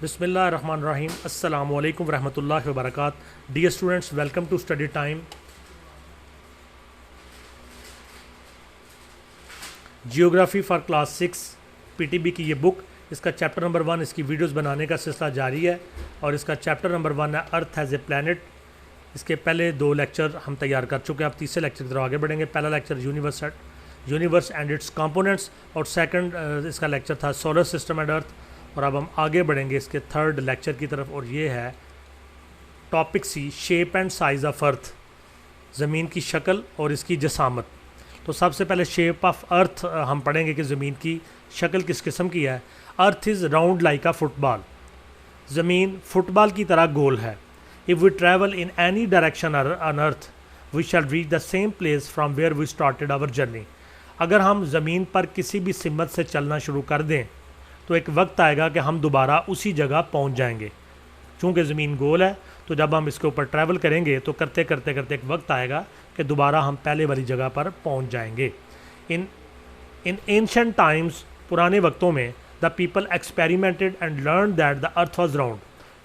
बिस्मिल्लाहिर्रहमानिर्रहीम अस्सलामु अलैकुम रहमतुल्लाहि व बरकातहू। Dear students, welcome to study time. Geography for class 6 PTB की ये बुक, इसका चैप्टर नंबर 1, इसकी वीडियोस बनाने का सिलसिला जारी है और इसका चैप्टर नंबर 1 है अर्थ एज ए प्लैनेट। इसके पहले 2 लेक्चर हम तैयार कर चुके हैं। अब तीसरे लेक्चर की तरफ आगे बढ़ेंगे। पहला lecture universe and it's components और सेकंड इसका लेक्चर था सोलर सिस्टम एंड अर्थ। और अब हम आगे बढ़ेंगे इसके थर्ड लेक्चर की तरफ और ये है topic C, shape and size of earth, ज़मीन की शक्ल और इसकी जसामत। तो सबसे पहले शेप ऑफ अर्थ हम पढ़ेंगे कि ज़मीन की शक्ल किस किस्म की है। Earth is round like a football, ज़मीन फुटबॉल की तरह गोल है। If we travel in any direction on earth we shall reach the same place from where we started our journey. अगर हम ज़मीन पर किसी भी सिमत से चलना शुरू कर दें तो एक वक्त आएगा कि हम दोबारा उसी जगह पहुंच जाएंगे। चूँकि ज़मीन गोल है तो जब हम इसके ऊपर ट्रैवल करेंगे तो करते करते करते एक वक्त आएगा कि दोबारा हम पहले वाली जगह पर पहुंच जाएंगे। इन एंशिएंट टाइम्स, पुराने वक्तों में, the people experimented and learn that the earth was round.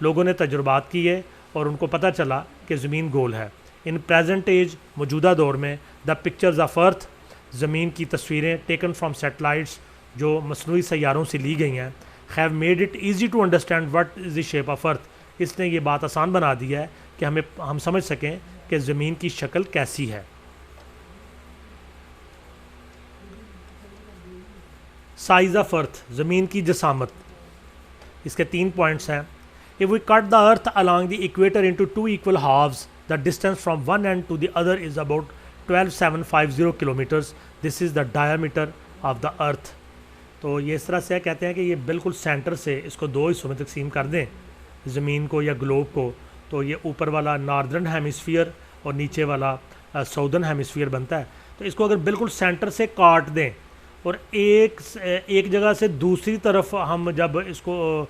लोगों ने तजुर्बात किए और उनको पता चला कि ज़मीन गोल है। इन प्रेजेंट एज, मौजूदा दौर में, द पिक्चर्स ऑफ अर्थ, ज़मीन की तस्वीरें टेकन फ्राम सैटेलाइट्स, जो मसनूई सैयारों से ली गई हैं, have made it easy to understand what is the shape of earth. इसने ये बात आसान बना दी है कि हम समझ सकें कि ज़मीन की शक्ल कैसी है। साइज़ ऑफ अर्थ, ज़मीन की जसामत, इसके 3 पॉइंट्स हैं। If we cut the earth along the equator into 2 equal halves, the distance from one end to the other is about 12,750 kilometres. This is the diameter of the earth. तो ये इस तरह से कहते हैं कि ये बिल्कुल सेंटर से इसको 2 हिस्सों में तकसीम कर दें ज़मीन को या ग्लोब को, तो ये ऊपर वाला नॉर्दर्न हेमिस्फीयर और नीचे वाला साउदर्न हेमिस्फीयर बनता है। तो इसको अगर बिल्कुल सेंटर से काट दें और एक जगह से दूसरी तरफ हम जब इसको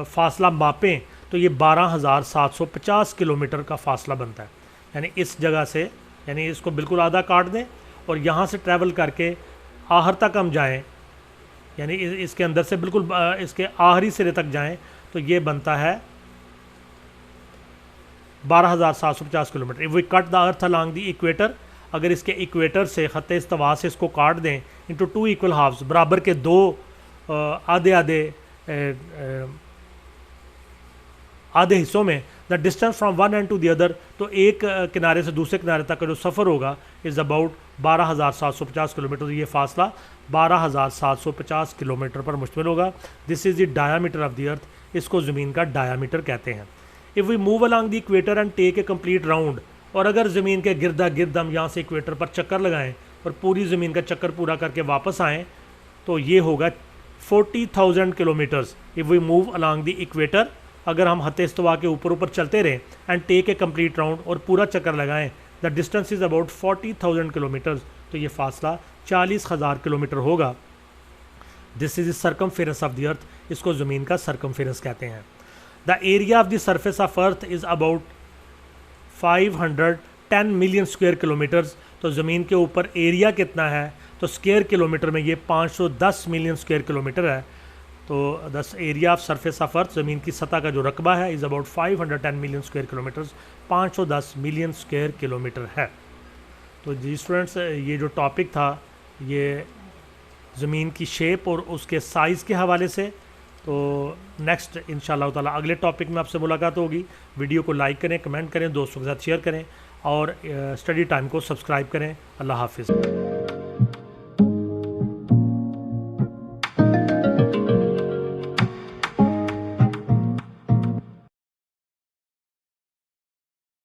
फासला मापें तो ये 12,750 किलोमीटर का फासला बनता है। यानी इस जगह से, यानी इसको बिल्कुल आधा काट दें और यहाँ से ट्रैवल करके आहर तक हम जाएँ, यानी इसके अंदर से बिल्कुल इसके आखिरी सिरे तक जाएं तो ये बनता है 12,750 kilometre. If we cut the earth along the equator, अगर इसके इक्वेटर से ख़त्ते इस्तवा से इसको काट दें इनटू 2 इक्वल हाफ्स, बराबर के 2 आधे हिस्सों में, the distance from one end to the other, तो एक किनारे से दूसरे किनारे तक का जो सफ़र होगा इज़ अबाउट 12,750 किलोमीटर। ये फासला 12,750 किलोमीटर पर मुश्तमिल होगा। This is the diameter of the earth, इसको ज़मीन का डायामीटर कहते हैं। If we move along the equator and take a complete round, और अगर ज़मीन के गिरदा गिर्द हम यहाँ से इक्वेटर पर चक्कर लगाएं और पूरी ज़मीन का चक्कर पूरा करके वापस आएँ तो ये होगा 40,000 kilometres. If we move along the equator, अगर हम हत्ते इस्तवा के ऊपर ऊपर चलते रहें and take a complete round और पूरा चक्कर लगाएं, the distance is about 40,000 kilometres, तो ये फासला 40,000 किलोमीटर होगा। This is the circumference of the earth, इसको ज़मीन का सर्कमफेरेंस कहते हैं। The area of the surface of earth is about 510 million square kilometres. तो ज़मीन के ऊपर एरिया कितना है, तो स्क्वायर किलोमीटर में ये 510 मिलियन स्क्वायर किलोमीटर है। तो the area of surface of earth, ज़मीन की सतह का जो रकबा है, is about 510 million square kilometres, 510 million square kilometre है। तो जी स्टूडेंट्स, ये जो टॉपिक था ये ज़मीन की शेप और उसके साइज़ के हवाले से। तो नेक्स्ट इंशाअल्लाह ताला अगले टॉपिक में आपसे मुलाकात होगी। वीडियो को लाइक करें, कमेंट करें, दोस्तों के साथ शेयर करें और स्टडी टाइम को सब्सक्राइब करें। अल्लाह हाफिज़।